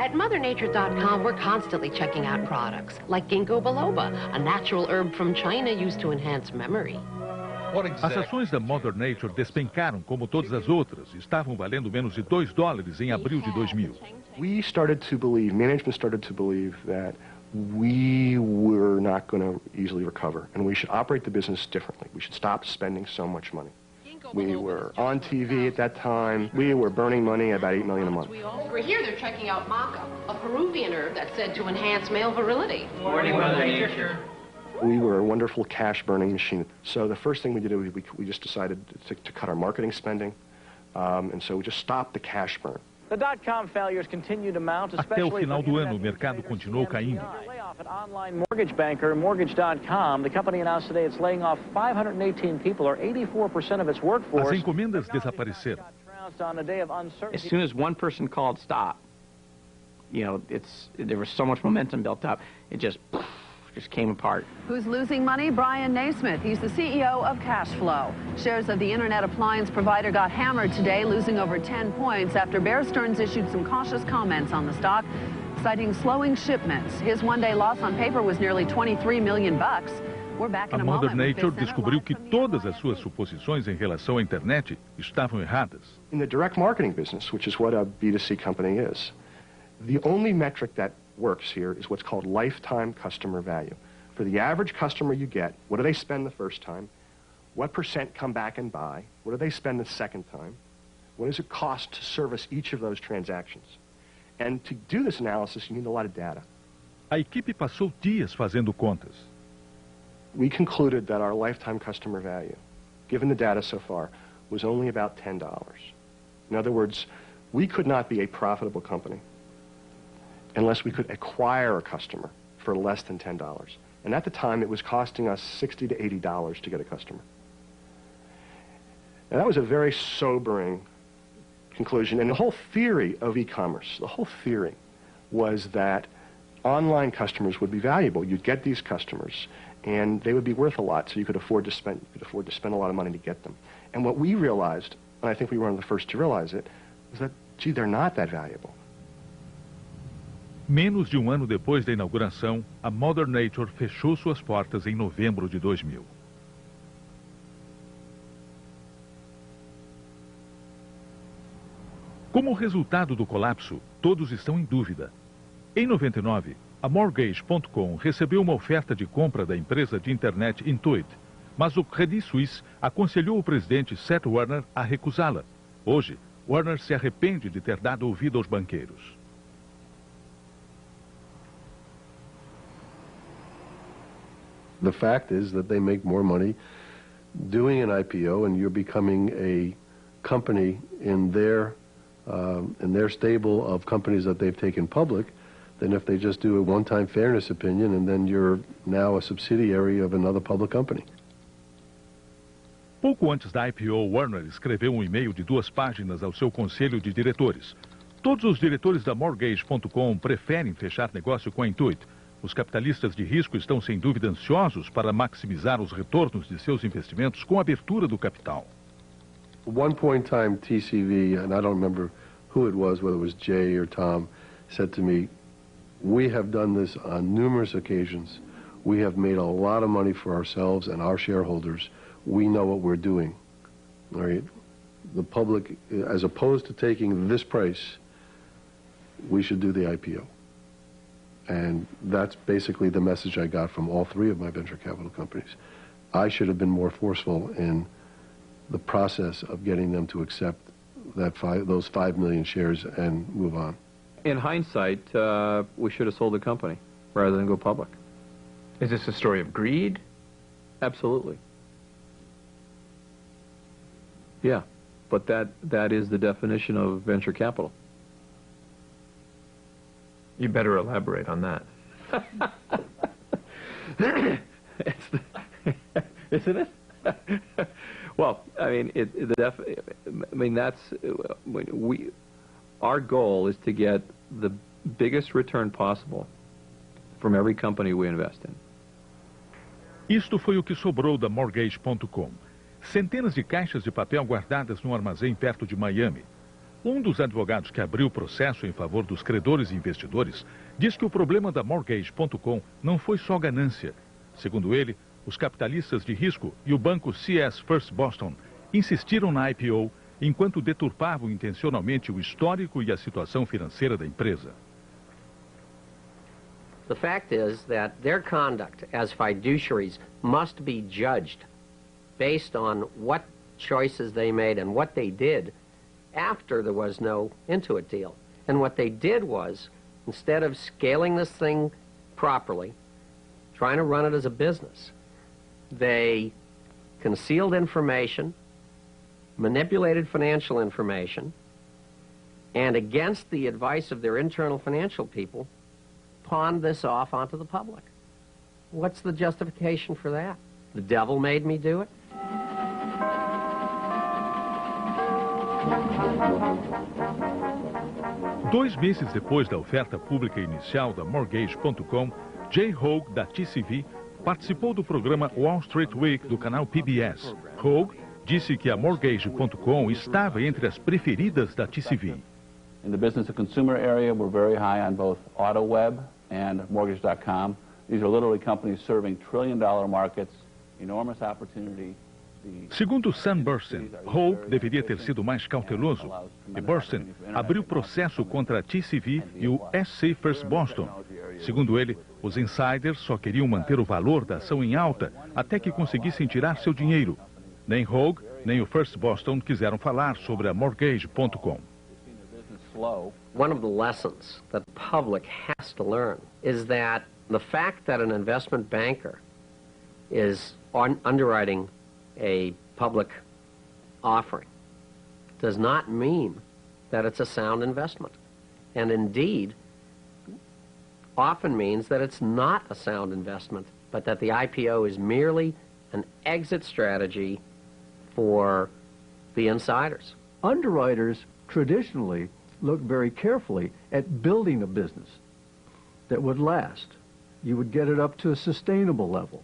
At MotherNature.com, we're constantly checking out products like ginkgo biloba, a natural herb from China used to enhance memory. As ações da Mother Nature despencaram como todas as outras. Estavam valendo menos de $2 em abril de 2000. Management started to believe that we were not going to easily recover, and we should operate the business differently. We should stop spending so much money. We were on TV at that time. We were burning money, about $8 million a month. Over here, they're checking out maca, a Peruvian herb that's said to enhance male virility. Morning, Mother Nature. We were a wonderful cash-burning machine. So the first thing we did, we just decided to cut our marketing spending, and so we just stopped the cash burn. The dot-com failures continue to mount, Até o final do ano, o mercado continuou caindo. Layoff at online mortgage banker Mortgage.com. The company announced today it's laying off 518 people, or 84% of its workforce. As encomendas desapareceram. As soon as one person called stop, you know, there was so much momentum built up, it just came apart. Who's losing money? Brian Naismith. He's the CEO of Cashflow. Shares of the internet appliance provider got hammered today, losing over 10 points after Bear Stearns issued some cautious comments on the stock, citing slowing shipments. His one-day loss on paper was nearly $23 million. We're back in a moment. Mother Nature descobriu que todas as suas suposições em relação à internet estavam erradas. In the direct marketing business, which is what a B2C company is, the only metric that works here is what's called lifetime customer value. For the average customer you get, what do they spend the first time? What percent come back and buy? What do they spend the second time? What does it cost to service each of those transactions? And to do this analysis, you need a lot of data. A equipe passou dias fazendo contas. We concluded that our lifetime customer value, given the data so far, was only about $10. In other words, we could not be a profitable company unless we could acquire a customer for less than $10. And at the time, it was costing us $60 to $80 to get a customer. And that was a very sobering conclusion. And the whole theory of e-commerce, the whole theory was that online customers would be valuable. You'd get these customers, and they would be worth a lot, so you could afford to spend a lot of money to get them. And what we realized, and I think we were one of the first to realize it, was that, gee, they're not that valuable. Menos de ano depois da inauguração, a Mother Nature fechou suas portas em novembro de 2000. Como resultado do colapso, todos estão em dúvida. Em 99, a Mortgage.com recebeu uma oferta de compra da empresa de internet Intuit, mas o Credit Suisse aconselhou o presidente Seth Warner a recusá-la. Hoje, Warner se arrepende de ter dado ouvido aos banqueiros. The fact is that they make more money doing an IPO, and you're becoming a company in their stable of companies that they've taken public than if they just do a one-time fairness opinion and then you're now a subsidiary of another public company. Pouco antes da IPO, Warner escreveu um e-mail de 2 páginas ao seu conselho de diretores. Todos os diretores da Mortgage.com preferem fechar negócio com a Intuit. Os capitalistas de risco estão sem dúvida ansiosos para maximizar os retornos de seus investimentos com a abertura do capital. One point in time, TCV, and I don't remember who it was, whether it was Jay or Tom, said to me, "We have done this on numerous occasions. We have made a lot of money for ourselves and our shareholders. We know what we're doing." All right? The public, as opposed to taking this price, we should do the IPO. And that's basically the message I got from all 3 of my venture capital companies. I should have been more forceful in the process of getting them to accept those 5 million shares and move on. In hindsight, we should have sold the company rather than go public. Is this a story of greed? Absolutely. Yeah, but that is the definition of venture capital. You better elaborate on that. Isn't it? Well, I mean, our goal is to get the biggest return possible from every company we invest in. Isto foi o que sobrou da Mortgage.com. Centenas de caixas de papel guardadas num armazém perto de Miami. Um dos advogados que abriu o processo em favor dos credores e investidores diz que o problema da Mortgage.com não foi só ganância. Segundo ele, os capitalistas de risco e o banco CS First Boston insistiram na IPO enquanto deturpavam intencionalmente o histórico e a situação financeira da empresa. The fact is that their conduct as fiduciaries must be judged based on what choices they made and what they did after there was no Intuit deal. And what they did was, instead of scaling this thing properly, trying to run it as a business, they concealed information, manipulated financial information, and against the advice of their internal financial people, pawned this off onto the public. What's the justification for that? The devil made me do it? 2 meses depois da oferta pública inicial da Mortgage.com, Jay Hogue, da TCV, participou do programa Wall Street Week do canal PBS. Hogue disse que a Mortgage.com estava entre as preferidas da TCV. In the business and consumer area, we're very high on both AutoWeb and Mortgage.com. These are literally companies serving trillion-dollar markets, enormous opportunity. Segundo Sam Burstyn, Hogue deveria ter sido mais cauteloso. E Burstyn abriu processo contra a TCV e o SC First Boston. Segundo ele, os insiders só queriam manter o valor da ação em alta até que conseguissem tirar seu dinheiro. Nem Hogue, nem o First Boston quiseram falar sobre a Mortgage.com. One of the lessons that the public has to learn is that the fact that an investment banker is underwriting a public offering does not mean that it's a sound investment. And indeed, often means that it's not a sound investment, but that the IPO is merely an exit strategy for the insiders. Underwriters traditionally look very carefully at building a business that would last. You would get it up to a sustainable level,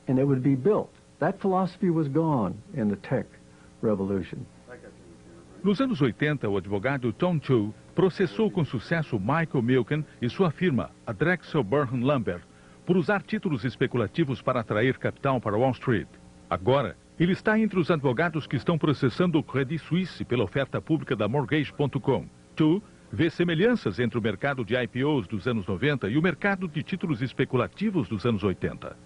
and it would be built. That philosophy was gone in the tech revolution. Nos anos 80, o advogado Tom Chu processou com sucesso Michael Milken e sua firma, a Drexel Burnham Lambert, por usar títulos especulativos para atrair capital para Wall Street. Agora, ele está entre os advogados que estão processando o Credit Suisse pela oferta pública da Mortgage.com. Chu vê semelhanças entre o mercado de IPOs dos anos 90 e o mercado de títulos especulativos dos anos 80.